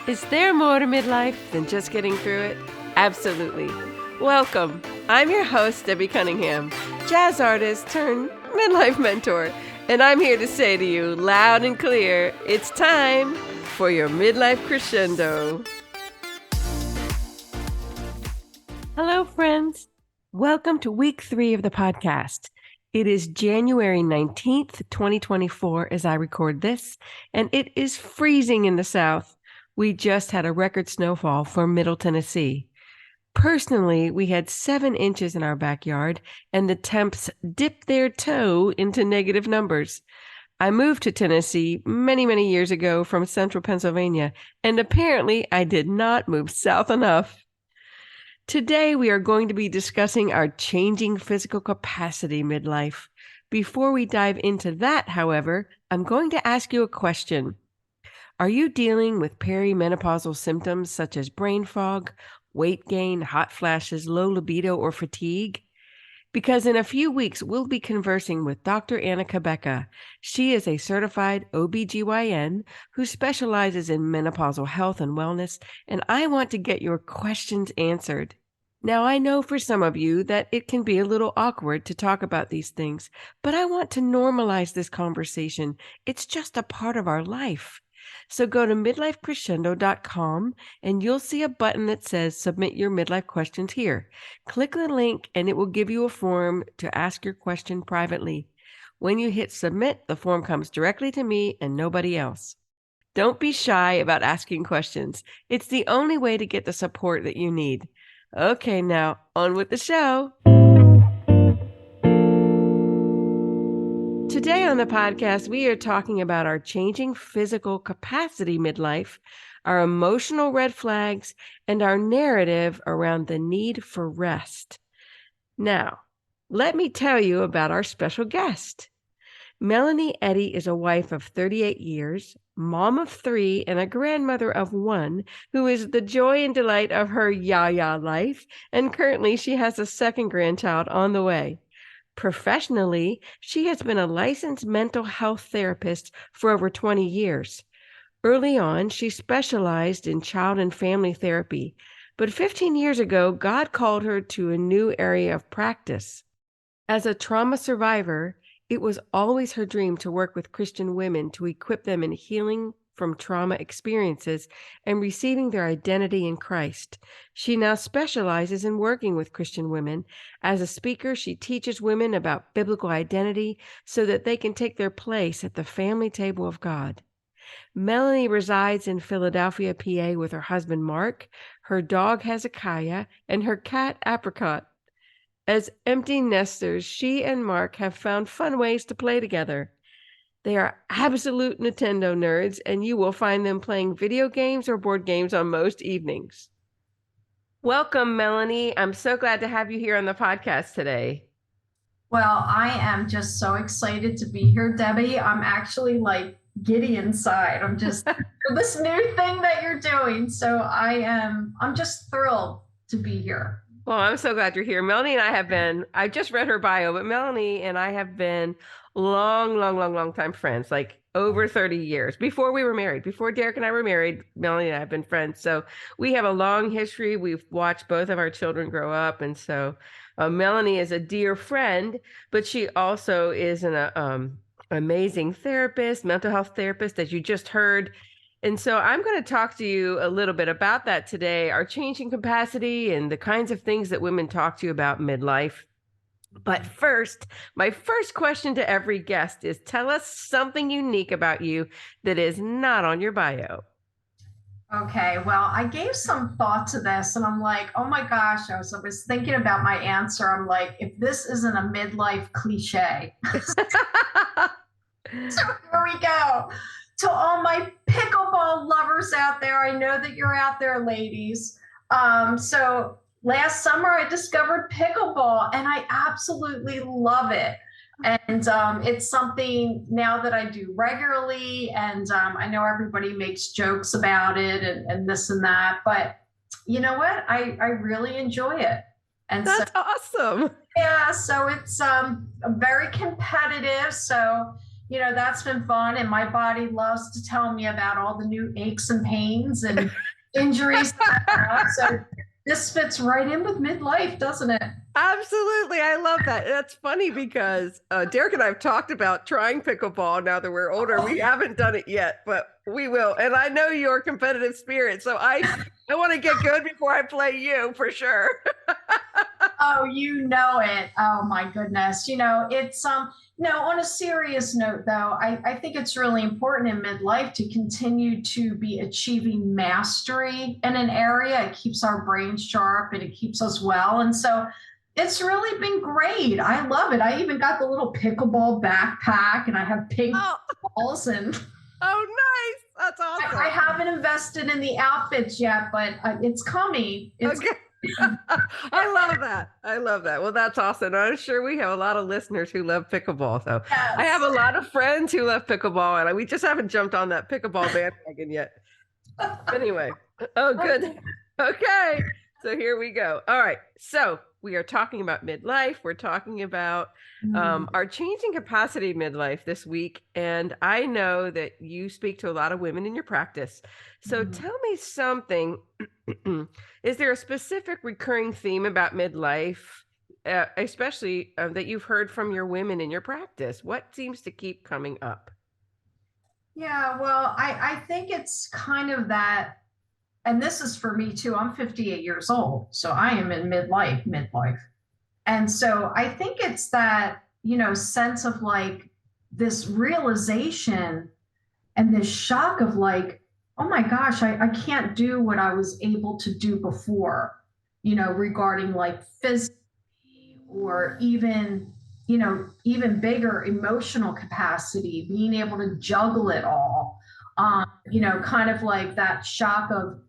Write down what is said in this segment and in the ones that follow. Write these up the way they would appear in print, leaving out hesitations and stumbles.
Is there more to midlife than just getting through it? Absolutely. Welcome. I'm your host, Debbie Cunningham, jazz artist turned midlife mentor, and I'm here to say to you loud and clear, it's time for your midlife crescendo. Hello, friends. Welcome to week 3 of the podcast. It is January 19th, 2024 as I record this, and it is freezing in the South. We just had a record snowfall for Middle Tennessee. Personally, we had 7 inches in our backyard, and the temps dipped their toe into negative numbers. I moved to Tennessee many years ago from central Pennsylvania, and apparently I did not move south enough. Today, we are going to be discussing our changing physical capacity midlife. Before we dive into that, however, I'm going to ask you a question. Are you dealing with perimenopausal symptoms such as brain fog, weight gain, hot flashes, low libido, or fatigue? Because in a few weeks, we'll be conversing with Dr. Annika Becka. She is a certified OBGYN who specializes in menopausal health and wellness, and I want to get your questions answered. Now, I know for some of you that it can be a little awkward to talk about these things, but I want to normalize this conversation. It's just a part of our life. So go to midlifecrescendo.com and you'll see a button that says submit your midlife questions here. Click the link and it will give you a form to ask your question privately. When you hit submit, the form comes directly to me and nobody else. Don't be shy about asking questions. It's the only way to get the support that you need. Okay, now on with the show. Today on the podcast, we are talking about our changing physical capacity midlife, our emotional red flags, and our narrative around the need for rest. Now, let me tell you about our special guest. Melanie Eddy is a wife of 38 years, mom of 3, and a grandmother of 1, who is the joy and delight of her yaya life, and currently she has a second grandchild on the way. Professionally, she has been a licensed mental health therapist for over 20 years. Early on, she specialized in child and family therapy, but 15 years ago, God called her to a new area of practice. As a trauma survivor, it was always her dream to work with Christian women to equip them in healing from trauma experiences and receiving their identity in Christ. She now specializes in working with Christian women. As a speaker, she teaches women about biblical identity so that they can take their place at the family table of God. Melanie resides in Philadelphia, PA with her husband, Mark, her dog Hezekiah, and her cat Apricot. As empty nesters, she and Mark have found fun ways to play together. They are absolute Nintendo nerds, and you will find them playing video games or board games on most evenings. Welcome, Melanie. I'm so glad to have you here on the podcast today. Well, I am just so excited to be here, Debbie. I'm actually like giddy inside. I'm just this new thing that you're doing. So I'm just thrilled to be here. Well, I'm so glad you're here. Melanie and I just read her bio, but Melanie and I have been long time friends, like over 30 years before we were married. Before Derek and I were married, Melanie and I have been friends. So we have a long history. We've watched both of our children grow up. And so Melanie is a dear friend, but she also is an amazing therapist, mental health therapist, as you just heard. And so I'm going to talk to you a little bit about that today, our changing capacity and the kinds of things that women talk to you about midlife. But first, my first question to every guest is tell us something unique about you that is not on your bio. Okay, well, I gave some thought to this and I'm like, oh my gosh, I was thinking about my answer. I'm like, if this isn't a midlife cliche. So here we go. To all my pickleball lovers out there, I know that you're out there, ladies. So last summer I discovered pickleball and I absolutely love it. And it's something now that I do regularly. And I know everybody makes jokes about it and this and that. But you know what? I really enjoy it. And That's awesome. yeah, so it's very competitive. So that's been fun. And my body loves to tell me about all the new aches and pains and injuries that I have. So this fits right in with midlife, doesn't it? Absolutely. I love that. That's funny because Derek and I have talked about trying pickleball now that we're older. We haven't done it yet, but we will. And I know your competitive spirit. So I want to get good before I play you for sure. Oh, you know it. Oh my goodness. It's no, on a serious note though, I think it's really important in midlife to continue to be achieving mastery in an area. It keeps our brains sharp and it keeps us well. And so it's really been great. I love it. I even got the little pickleball backpack and I have pink Oh, balls and oh, nice. That's I awesome. haven't invested in the outfits yet, but it's coming. It's Okay. I love that. I love that. Well, that's awesome. I'm sure we have a lot of listeners who love pickleball. So I have yes. a lot of friends who love pickleball, and we just haven't jumped on that pickleball bandwagon yet. Anyway, oh, good. Okay. So here we go. All right. So we are talking about midlife. We're talking about our changing capacity midlife this week. And I know that you speak to a lot of women in your practice. So tell me something. Is there a specific recurring theme about midlife, especially that you've heard from your women in your practice? What seems to keep coming up? Yeah, well, I think it's kind of that, and this is for me too. I'm 58 years old, so I am in midlife. And so I think it's that, sense of like this realization and this shock of like, oh my gosh, I can't do what I was able to do before, regarding like physically or even bigger emotional capacity, being able to juggle it all. Kind of like that shock of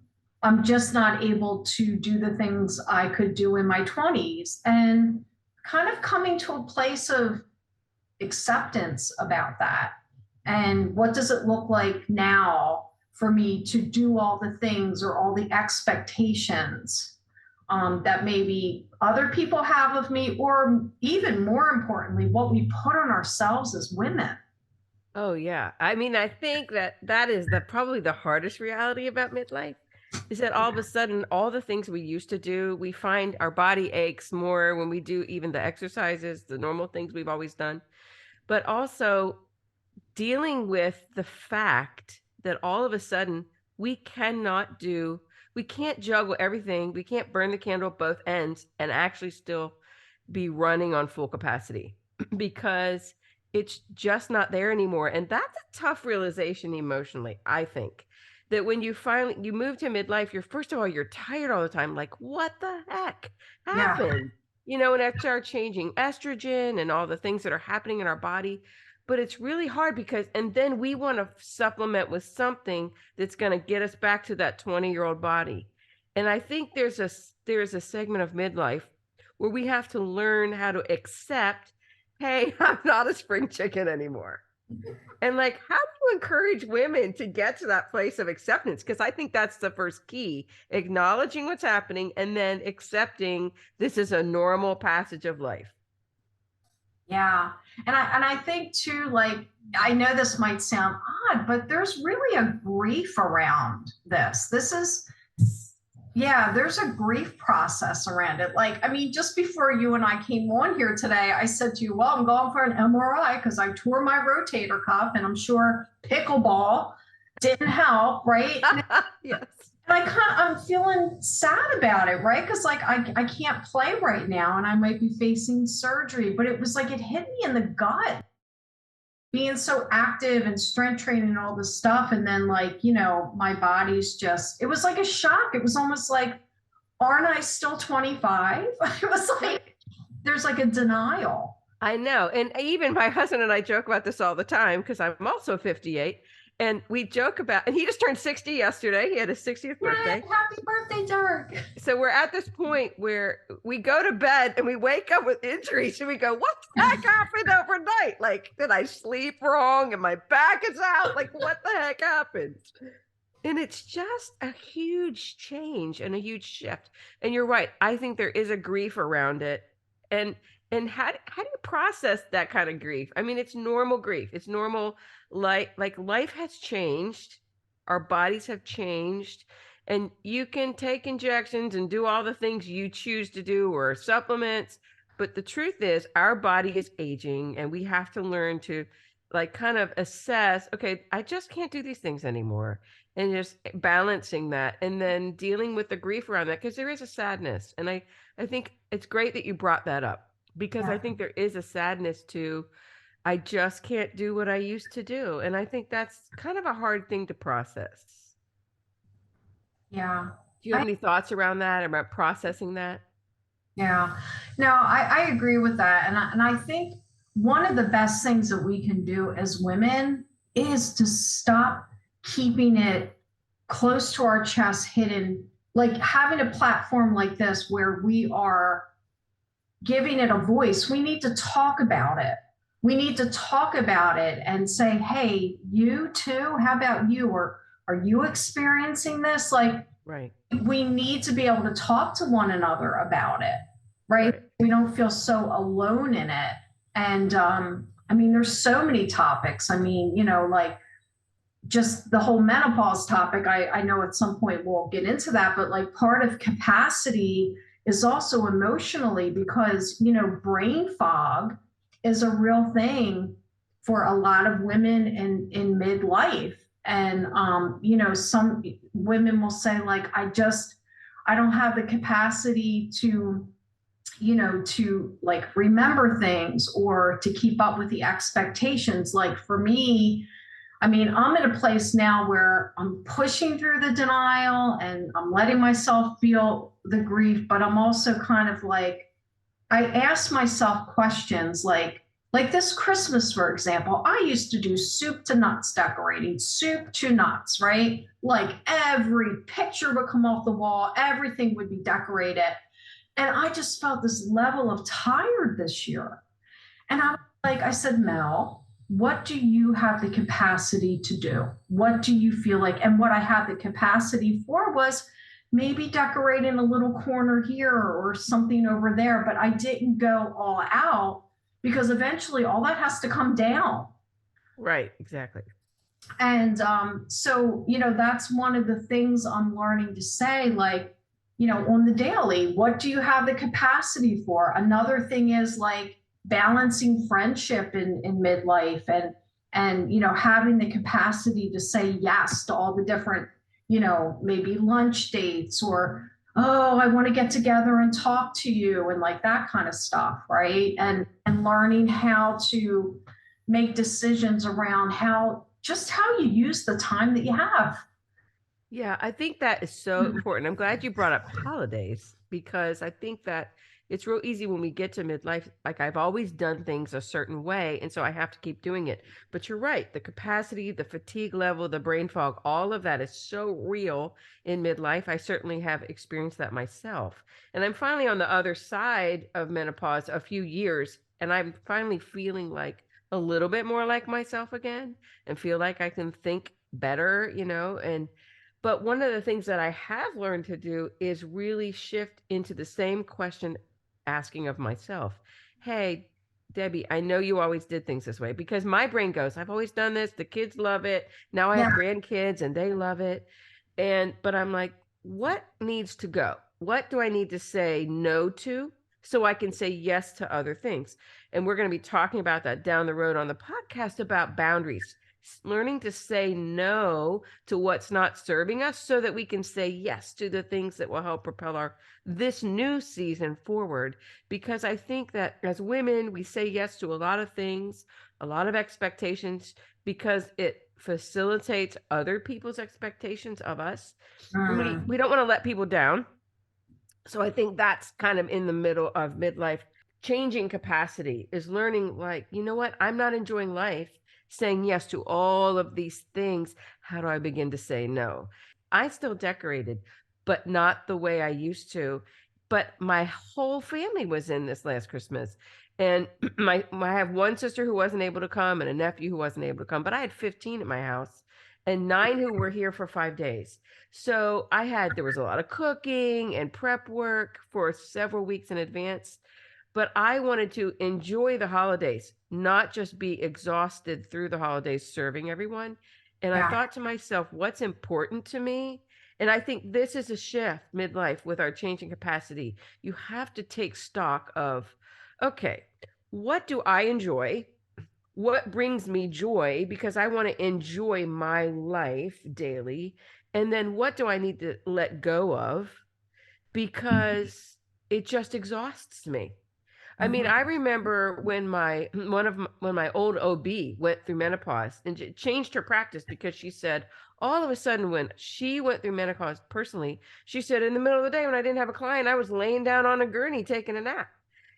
I'm just not able to do the things I could do in my 20s, and kind of coming to a place of acceptance about that. And what does it look like now for me to do all the things or all the expectations that maybe other people have of me, or even more importantly, what we put on ourselves as women. Oh yeah. I mean, I think that is probably the hardest reality about midlife is that all of a sudden all the things we used to do, we find our body aches more when we do even the exercises, the normal things we've always done. But also dealing with the fact that all of a sudden we can't juggle everything. We can't burn the candle at both ends and actually still be running on full capacity because it's just not there anymore. And that's a tough realization emotionally, I think. That when you move to midlife, you're first of all, you're tired all the time. Like, what the heck Yeah. happened? And that's our changing estrogen and all the things that are happening in our body. But it's really hard and then we want to supplement with something that's going to get us back to that 20-year-old body. And I think there's a segment of midlife where we have to learn how to accept, hey, I'm not a spring chicken anymore. And like, how do you encourage women to get to that place of acceptance? Because I think that's the first key, acknowledging what's happening and then accepting this is a normal passage of life. Yeah. And I think too, like, I know this might sound odd, but there's really a grief around this. Yeah, there's a grief process around it. Like, I mean, just before you and I came on here today, I said to you, well, I'm going for an MRI because I tore my rotator cuff, and I'm sure pickleball didn't help, right? Yes. And I'm feeling sad about it, right? Because like I can't play right now and I might be facing surgery, but it was like it hit me in the gut being so active and strength training and all this stuff. And then like, my body's just, it was like a shock. It was almost like, aren't I still 25? It was like, there's like a denial. I know. And even my husband and I joke about this all the time because I'm also 58. And we joke about, and he just turned 60 yesterday. He had his 60th birthday. Yay, happy birthday, Dirk. So we're at this point where we go to bed and we wake up with injuries and we go, what the heck happened overnight? Like, did I sleep wrong and my back is out? Like, what the heck happened? And it's just a huge change and a huge shift. And you're right. I think there is a grief around it. And And how do you process that kind of grief? I mean, it's normal grief. It's normal. Like life has changed. Our bodies have changed. And you can take injections and do all the things you choose to do or supplements. But the truth is, our body is aging and we have to learn to like kind of assess, okay, I just can't do these things anymore. And just balancing that and then dealing with the grief around that because there is a sadness. And I think it's great that you brought that up because I Yeah. think there is a sadness to, I just can't do what I used to do. And I think that's kind of a hard thing to process. Yeah. Do you have I any thoughts around that, about processing that? Yeah, no, I agree with that. And I think one of the best things that we can do as women is to stop keeping it close to our chest, hidden, like having a platform like this where we are giving it a voice. We need to talk about it. We need to talk about it and say, hey, you too, how about you? Or are you experiencing this? Like, Right, we need to be able to talk to one another about it, right? right. We don't feel so alone in it. And I mean, there's so many topics. I mean, like just the whole menopause topic. I know at some point we'll get into that, but like part of capacity is also emotionally because, brain fog is a real thing for a lot of women in midlife. And, some women will say, like, I don't have the capacity to like remember things or to keep up with the expectations. Like for me, I mean, I'm in a place now where I'm pushing through the denial and I'm letting myself feel the grief, but I'm also kind of like, I ask myself questions like this Christmas, for example, I used to do soup to nuts decorating, soup to nuts, right? Like every picture would come off the wall, everything would be decorated. And I just felt this level of tired this year. And I said, Mel, what do you have the capacity to do? What do you feel like? And what I had the capacity for was maybe decorating a little corner here or something over there, but I didn't go all out because eventually all that has to come down. Right, exactly. And so, that's one of the things I'm learning to say, like, on the daily, what do you have the capacity for? Another thing is like balancing friendship in midlife and, having the capacity to say yes to all the different, maybe lunch dates or, oh, I want to get together and talk to you and like that kind of stuff, right? And learning how to make decisions around how you use the time that you have. Yeah, I think that is so important. I'm glad you brought up holidays because I think that it's real easy when we get to midlife. Like I've always done things a certain way, and so I have to keep doing it. But you're right, the capacity, the fatigue level, the brain fog, all of that is so real in midlife. I certainly have experienced that myself. And I'm finally on the other side of menopause a few years, and I'm finally feeling like a little bit more like myself again and feel like I can think better, and but one of the things that I have learned to do is really shift into the same question asking of myself. Hey, Debbie, I know you always did things this way because my brain goes, I've always done this. The kids love it. Now I have Yeah. grandkids and they love it. But I'm like, what needs to go? What do I need to say no to so I can say yes to other things? And we're going to be talking about that down the road on the podcast about boundaries, learning to say no to what's not serving us so that we can say yes to the things that will help propel our this new season forward, because I think that as women we say yes to a lot of things, a lot of expectations, because it facilitates other people's expectations of us. We Mm. don't want to let people down, so I think that's kind of in the middle of midlife. Changing capacity is learning, like, you know what? I'm not enjoying life saying yes to all of these things. How do I begin to say no? I still decorated, but not the way I used to. But my whole family was in this last Christmas. And I have one sister who wasn't able to come and a nephew who wasn't able to come, but I had 15 at my house and 9 who were here for 5 days. So there was a lot of cooking and prep work for several weeks in advance. but I wanted to enjoy the holidays, not just be exhausted through the holidays serving everyone. And I Yeah. thought to myself, what's important to me? And I think this is a shift midlife with our changing capacity. You have to take stock of, okay, what do I enjoy? What brings me joy? Because I want to enjoy my life daily. And then what do I need to let go of? Because it just exhausts me. I mean, Mhm. I remember when when my old OB went through menopause and it changed her practice because she said all of a sudden when she went through menopause personally, she said in the middle of the day when I didn't have a client, I was laying down on a gurney taking a nap.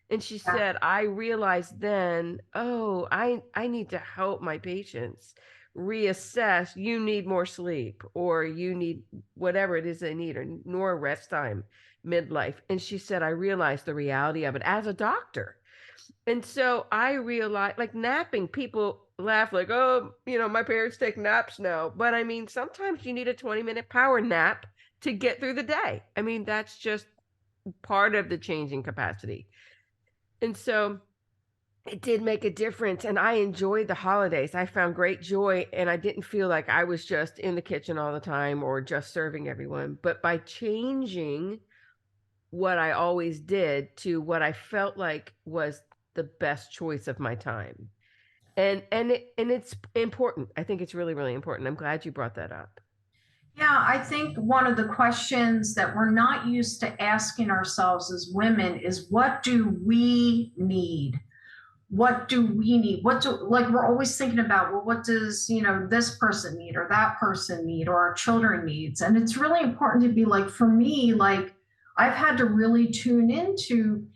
And she Yeah. said, I realized then, oh, I need to help my patients reassess. You need more sleep, or you need whatever it is they need, or more rest time midlife. And she said, I realized the reality of it as a doctor. And so I realized, like napping, people laugh like, oh, my parents take naps now. But I mean, sometimes you need a 20-minute power nap to get through the day. I mean, that's just part of the changing capacity. And so it did make a difference, and I enjoyed the holidays. I found great joy, and I didn't feel like I was just in the kitchen all the time or just serving everyone. But by changing what I always did to what I felt like was the best choice of my time. And it's important. I think it's really, really important. I'm glad you brought that up. Yeah, I think one of the questions that we're not used to asking ourselves as women is what do we need? What do we need? What do, like, we're always thinking about, well, what does, this person need or that person need or our children needs? And it's really important to be like, for me, like, I've had to really tune into,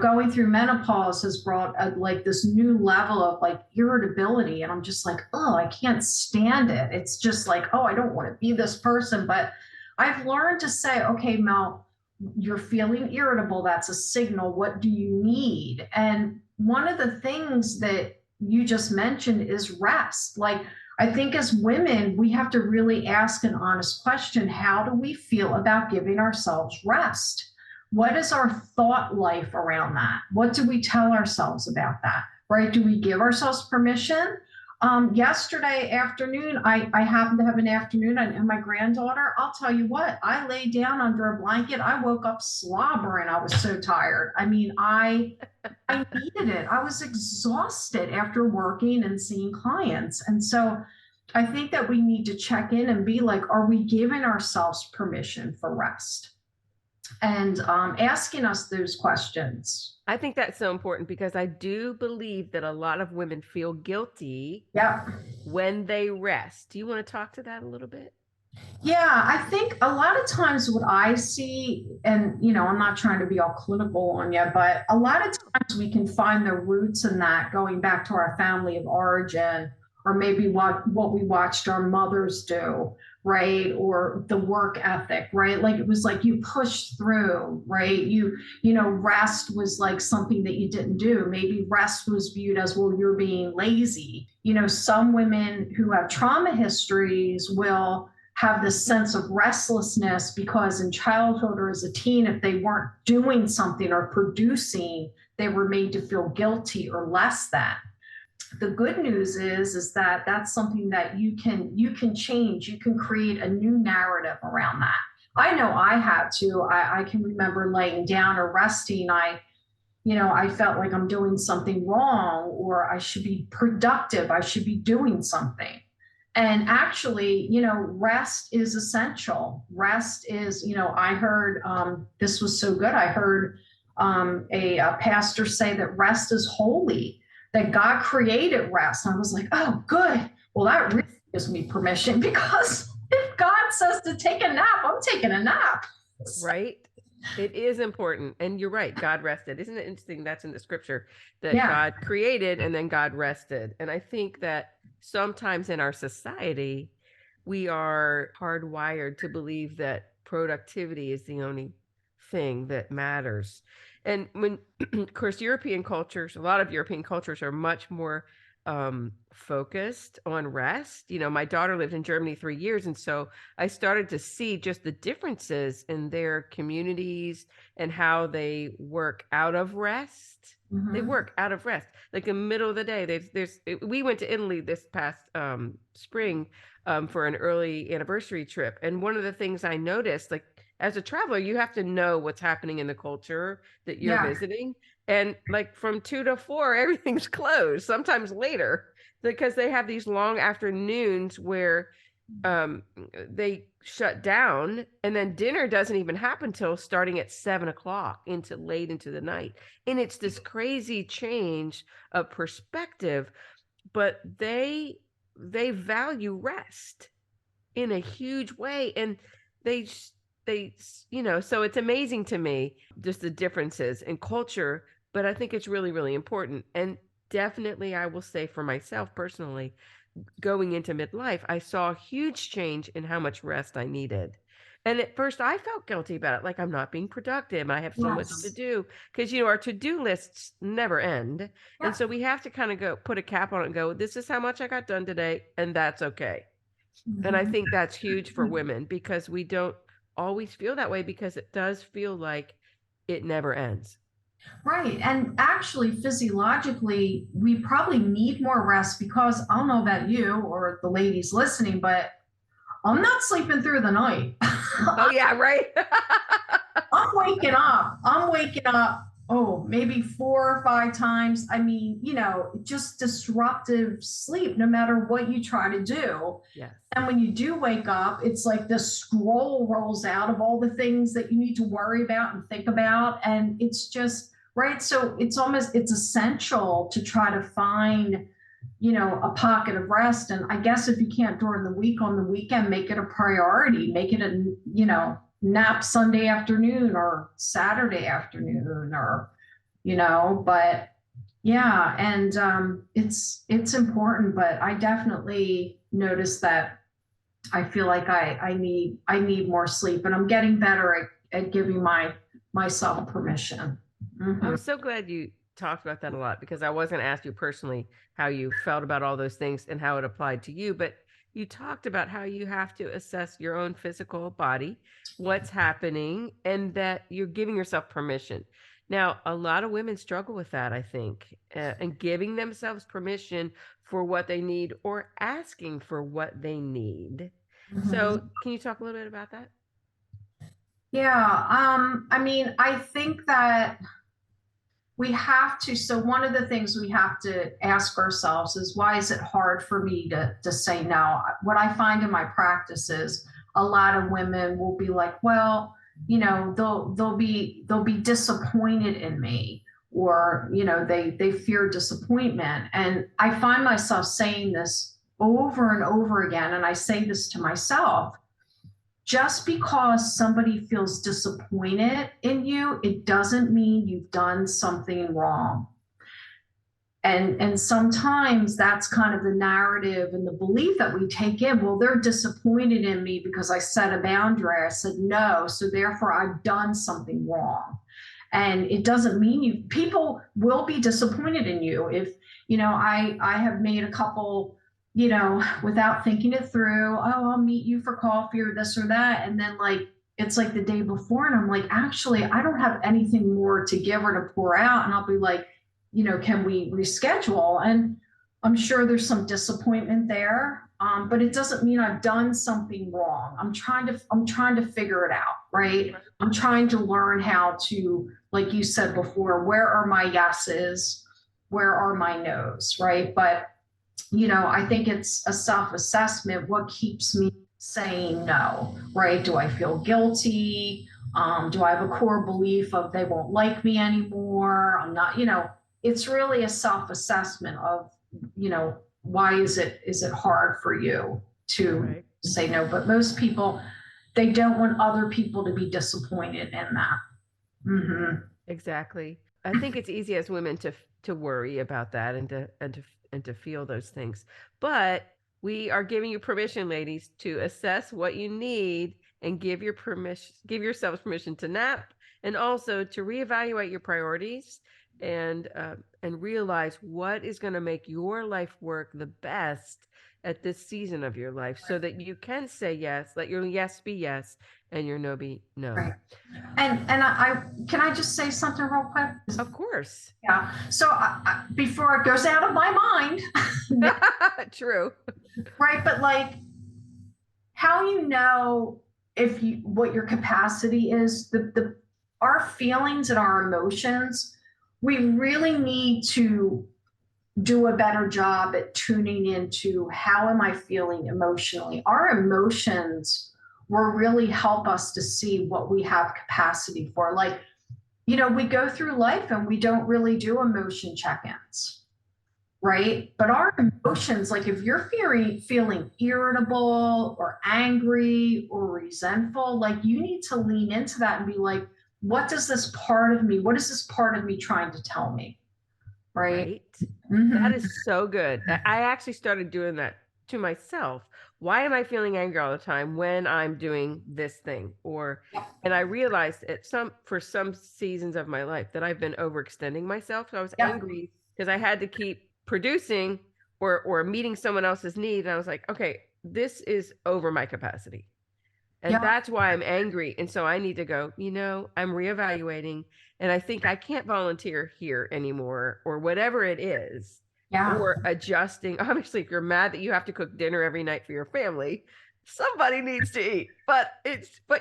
going through menopause has brought like this new level of like irritability. And I'm just like, oh, I can't stand it. It's just like, oh, I don't want to be this person. But I've learned to say, okay, Mel, you're feeling irritable. That's a signal. What do you need? And one of the things that you just mentioned is rest. Like, I think as women, we have to really ask an honest question. How do we feel about giving ourselves rest? What is our thought life around that? What do we tell ourselves about that? Right? Do we give ourselves permission? Yesterday afternoon, I happened to have an afternoon and my granddaughter, I'll tell you what, I lay down under a blanket. I woke up slobbering. I was so tired. I mean, I needed it. I was exhausted after working and seeing clients. And so I think that we need to check in and be like, are we giving ourselves permission for rest? And asking us those questions. I think that's so important because I do believe that a lot of women feel guilty Yeah. when they rest. Do you want to talk to that a little bit? Yeah, I think a lot of times what I see, and I'm not trying to be all clinical on you, but a lot of times we can find the roots in that going back to our family of origin, or maybe what we watched our mothers do, right? Or the work ethic, right? Like it was like you pushed through, right? Rest was like something that you didn't do. Maybe rest was viewed as, well, you're being lazy. Some women who have trauma histories will have this sense of restlessness because in childhood or as a teen, if they weren't doing something or producing, they were made to feel guilty or less than. The good news is that that's something that you can change. You can create a new narrative around that. I know I had to. I can remember laying down or resting. I felt like I'm doing something wrong or I should be productive. I should be doing something. And actually, rest is essential. Rest is, I heard this was so good. I heard a pastor say that rest is holy, that God created rest. And I was like, oh, good. Well, that really gives me permission because if God says to take a nap, I'm taking a nap. Right? It is important. And you're right. God rested. Isn't it interesting? That's in the scripture that Yeah. God created and then God rested. And I think that sometimes in our society, we are hardwired to believe that productivity is the only thing that matters. And when, of course, European cultures, a lot of European cultures are much more focused on rest. You know, my daughter lived in Germany 3 years, and so I started to see just the differences in their communities and how they work out of rest. They Mm-hmm. work out of rest, like in the middle of the day. We went to Italy this past spring for an early anniversary trip, and one of the things I noticed, like as a traveler, you have to know what's happening in the culture that you're Yeah. visiting. And like from 2 to 4, everything's closed, sometimes later, because they have these long afternoons where um they shut down, and then dinner doesn't even happen till starting at 7 o'clock into late into the night. And it's this crazy change of perspective, but they value rest in a huge way. And they so it's amazing to me just the differences in culture, but I think it's really, really important. And definitely, I will say for myself personally, going into midlife, I saw a huge change in how much rest I needed. And at first I felt guilty about it, like I'm not being productive. I have so much to Yes. do because, our to-do lists never end. And Yeah. so we have to kind of go put a cap on it and go, this is how much I got done today, and that's okay. And I Mhm. think that's huge for women because we don't always feel that way, because it does feel like it never ends. Right. And actually, physiologically, we probably need more rest because I don't know about you or the ladies listening, but I'm not sleeping through the night. Oh yeah, right. I'm waking up. I'm waking up, oh, maybe 4 or 5 times. I mean, just disruptive sleep, no matter what you try to do. Yes. And when you do wake up, it's like the scroll rolls out of all the things that you need to worry about and think about. And it's just, right. So it's essential to try to find, a pocket of rest. And I guess if you can't during the week, on the weekend, make it a priority, make it a, nap Sunday afternoon or Saturday afternoon or, but yeah. And it's important, but I definitely noticed that I feel like I need more sleep, and I'm getting better at giving myself permission. I'm Mhm. so glad you talked about that a lot, because I wasn't asked you personally how you felt about all those things and how it applied to you, but you talked about how you have to assess your own physical body, what's happening, and that you're giving yourself permission. Now, a lot of women struggle with that, I think, and giving themselves permission for what they need or asking for what they need. So, Mhm. can you talk a little bit about that? Yeah. I mean, I think that we have to, so one of the things we have to ask ourselves is, why is it hard for me to say no? What I find in my practice is a lot of women will be like, well, they'll be disappointed in me, or they fear disappointment. And I find myself saying this over and over again, and I say this to myself: just because somebody feels disappointed in you, it doesn't mean you've done something wrong. And sometimes that's kind of the narrative and the belief that we take in. Well, they're disappointed in me because I set a boundary. I said no, so therefore I've done something wrong. And it doesn't mean people will be disappointed in you. If I have made a couple, without thinking it through, oh, I'll meet you for coffee or this or that, and then like it's like the day before, and I'm like, actually, I don't have anything more to give or to pour out. And I'll be like, can we reschedule? And I'm sure there's some disappointment there, but it doesn't mean I've done something wrong. I'm trying to figure it out, right? I'm trying to learn how to, like you said before, where are my yeses, where are my nos, right? But I think it's a self-assessment. What keeps me saying no, right? Do I feel guilty? Do I have a core belief of they won't like me anymore? I'm not, it's really a self-assessment of, why is it hard for you to Right. say no? But most people, they don't want other people to be disappointed in that. Mm-hmm. Exactly. I think it's easy as women to worry about that, and to feel those things. But we are giving you permission, ladies, to assess what you need and give yourselves permission to nap, and also to reevaluate your priorities, and and realize what is going to make your life work the best at this season of your life so that you can say yes, let your yes be yes and your no be no. Right. And I can I just say something real quick? Of course. Yeah. So before it goes out of my mind, True. right? But like, how you know if you what your capacity is, the our feelings and our emotions, we really need to do a better job at tuning into how am I feeling emotionally. Our emotions will really help us to see what we have capacity for. Like, we go through life and we don't really do emotion check-ins, right? But our emotions, like if you're feeling irritable or angry or resentful, like you need to lean into that and be like, what is this part of me trying to tell me? Right. Right. Mm-hmm. That is so good. I actually started doing that to myself. Why am I feeling angry all the time when I'm doing this thing? And I realized for some seasons of my life that I've been overextending myself. So I was Yeah. angry because I had to keep producing or meeting someone else's need. And I was like, okay, this is over my capacity. And Yeah. that's why I'm angry. And so I need to go, I'm reevaluating. And I think I can't volunteer here anymore, or whatever it is, Yeah. or adjusting. Obviously, if you're mad that you have to cook dinner every night for your family, somebody needs to eat. But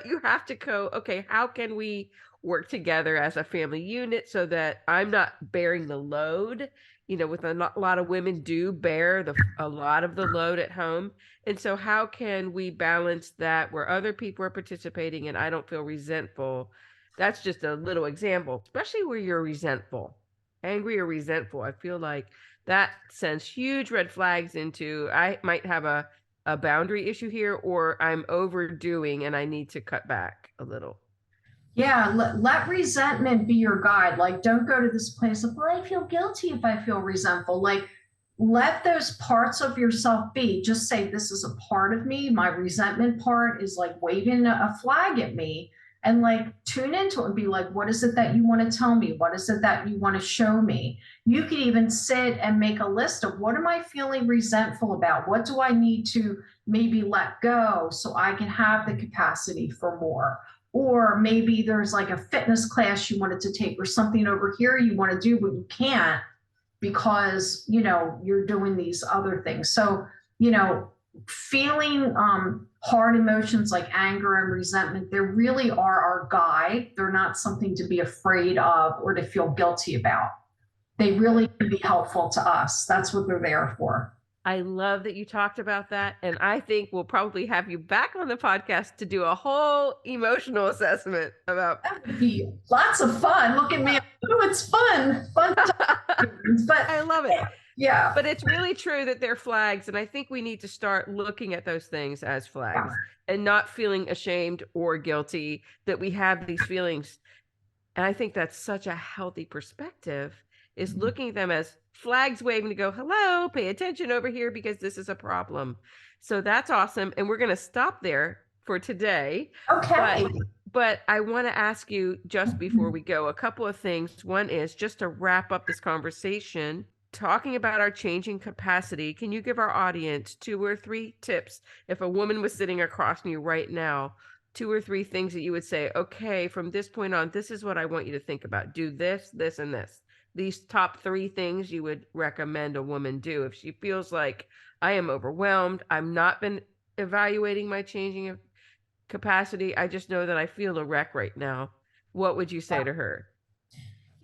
you have to go, okay, how can we work together as a family unit so that I'm not bearing the load? With a lot of women do bear a lot of the load at home. And so how can we balance that where other people are participating and I don't feel resentful? That's just a little example, especially where you're resentful, angry or resentful. I feel like that sends huge red flags into I might have a boundary issue here, or I'm overdoing and I need to cut back a little. Yeah, let resentment be your guide. Like, don't go to this place of, well, I feel guilty if I feel resentful. Like, let those parts of yourself be. Just say, this is a part of me. My resentment part is like waving a flag at me. And like, tune into it and be like, what is it that you want to tell me? What is it that you want to show me? You could even sit and make a list of what am I feeling resentful about? What do I need to maybe let go so I can have the capacity for more? Or maybe there's like a fitness class you wanted to take or something over here you want to do, but you can't because, you're doing these other things. So, feeling hard emotions like anger and resentment, they really are our guide. They're not something to be afraid of or to feel guilty about. They really can be helpful to us. That's what they're there for. I love that you talked about that. And I think we'll probably have you back on the podcast to do a whole emotional assessment about. That would be lots of fun. Look at me. Oh, it's fun. Fun times. But I love it. Yeah. But it's really true that they're flags. And I think we need to start looking at those things as flags and not feeling ashamed or guilty that we have these feelings. And I think that's such a healthy perspective, is looking at them as flags waving to go, hello, pay attention over here because this is a problem. So that's awesome. And we're going to stop there for today. Okay. But I want to ask you just before we go a couple of things. One is just to wrap up this conversation, talking about our changing capacity. Can you give our audience 2 or 3 tips? If a woman was sitting across from you right now, 2 or 3 things that you would say, okay, from this point on, this is what I want you to think about. Do this, this, and this. These top 3 things you would recommend a woman do if she feels like I am overwhelmed. I've not been evaluating my changing capacity. I just know that I feel a wreck right now. What would you say to her?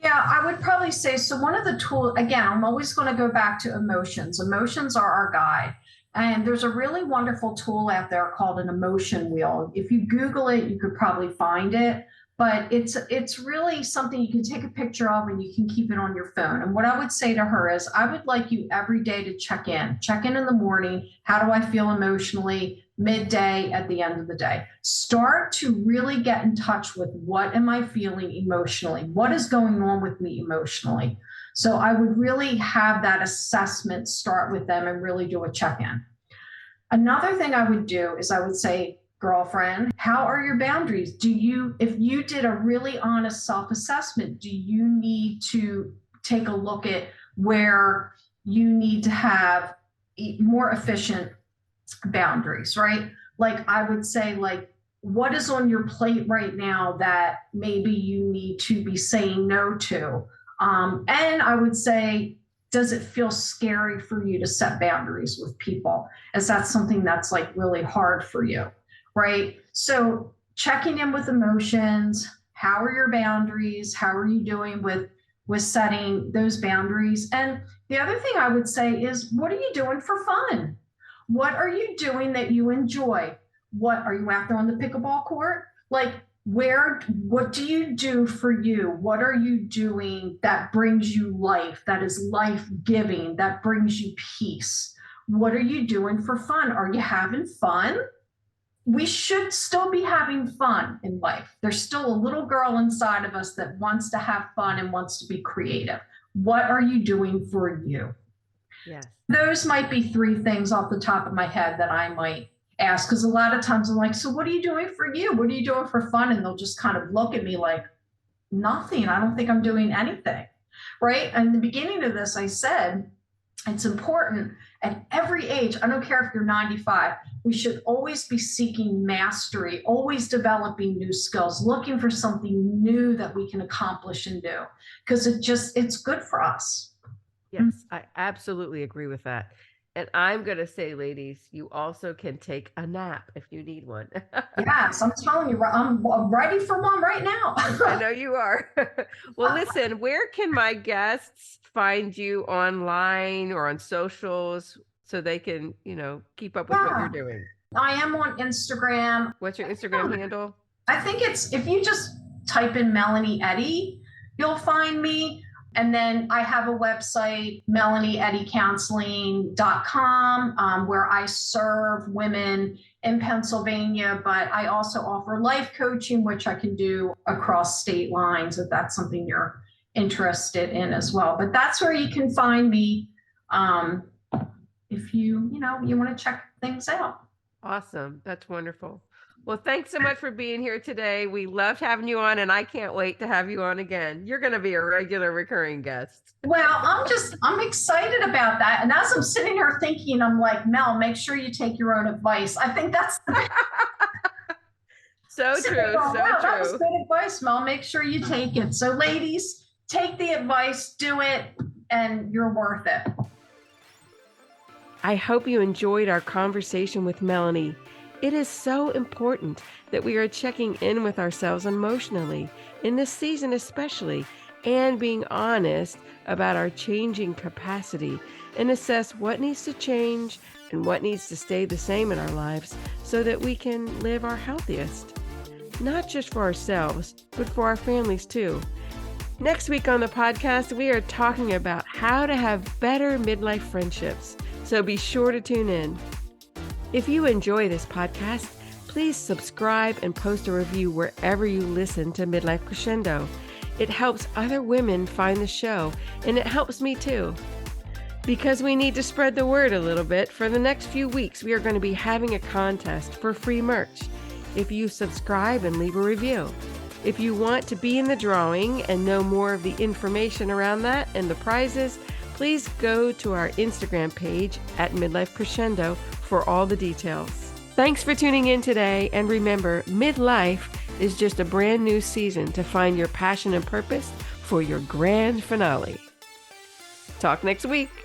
Yeah, I would probably say so. One of the tools, again, I'm always going to go back to emotions. Emotions are our guide. And there's a really wonderful tool out there called an emotion wheel. If you Google it, you could probably find it. But it's really something you can take a picture of and you can keep it on your phone. And what I would say to her is, I would like you every day to check in the morning. How do I feel emotionally? Midday, at the end of the day. Start to really get in touch with what am I feeling emotionally? What is going on with me emotionally? So I would really have that assessment start with them and really do a check-in. Another thing I would do is I would say, girlfriend, how are your boundaries? If you did a really honest self-assessment, do you need to take a look at where you need to have more efficient boundaries, right? Like I would say, like, what is on your plate right now that maybe you need to be saying no to? And I would say, does it feel scary for you to set boundaries with people? Is that something that's like really hard for you, right? So checking in with emotions. How are your boundaries? How are you doing with setting those boundaries? And the other thing I would say is, what are you doing for fun? What are you doing that you enjoy? What are you out there on the pickleball court? Like, what do you do for you? What are you doing that brings you life, that is life giving, that brings you peace? What are you doing for fun? Are you having fun? We should still be having fun in life. There's still a little girl inside of us that wants to have fun and wants to be creative. What are you doing for you? Yes. Those might be three things off the top of my head that I might ask, because a lot of times I'm like, so what are you doing for you? What are you doing for fun? And they'll just kind of look at me like, nothing. I don't think I'm doing anything. Right. And in the beginning of this, I said, it's important at every age. I don't care if you're 95, we should always be seeking mastery, always developing new skills, looking for something new that we can accomplish and do, because it's good for us. Yes, I absolutely agree with that. And I'm going to say, ladies, you also can take a nap if you need one. Yes, I'm telling you, I'm ready for one right now. I know you are. Well, listen, where can my guests find you online or on socials so they can, keep up with what you're doing? I am on Instagram. What's your Instagram handle? I think it's, if you just type in Melanie Eddy, you'll find me. And then I have a website, melanieeddycounseling.com, where I serve women in Pennsylvania, but I also offer life coaching, which I can do across state lines if that's something you're interested in as well. But that's where you can find me if you want to check things out. Awesome. That's wonderful. Well, thanks so much for being here today. We loved having you on, and I can't wait to have you on again. You're going to be a regular recurring guest. Well, I'm excited about that. And as I'm sitting here thinking, I'm like, Mel, make sure you take your own advice. I think that's so true. Wow, that was true. good advice, Mel. Make sure you take it. So ladies, take the advice, do it, and you're worth it. I hope you enjoyed our conversation with Melanie. It is so important that we are checking in with ourselves emotionally, in this season especially, and being honest about our changing capacity and assess what needs to change and what needs to stay the same in our lives so that we can live our healthiest. Not just for ourselves, but for our families too. Next week on the podcast, we are talking about how to have better midlife friendships. So be sure to tune in. If you enjoy this podcast, please subscribe and post a review wherever you listen to Midlife Crescendo. It helps other women find the show, and it helps me too. Because we need to spread the word a little bit, for the next few weeks, we are going to be having a contest for free merch if you subscribe and leave a review. If you want to be in the drawing and know more of the information around that and the prizes, please go to our Instagram page at Midlife Crescendo for all the details. Thanks for tuning in today, and remember, midlife is just a brand new season to find your passion and purpose for your grand finale. Talk next week.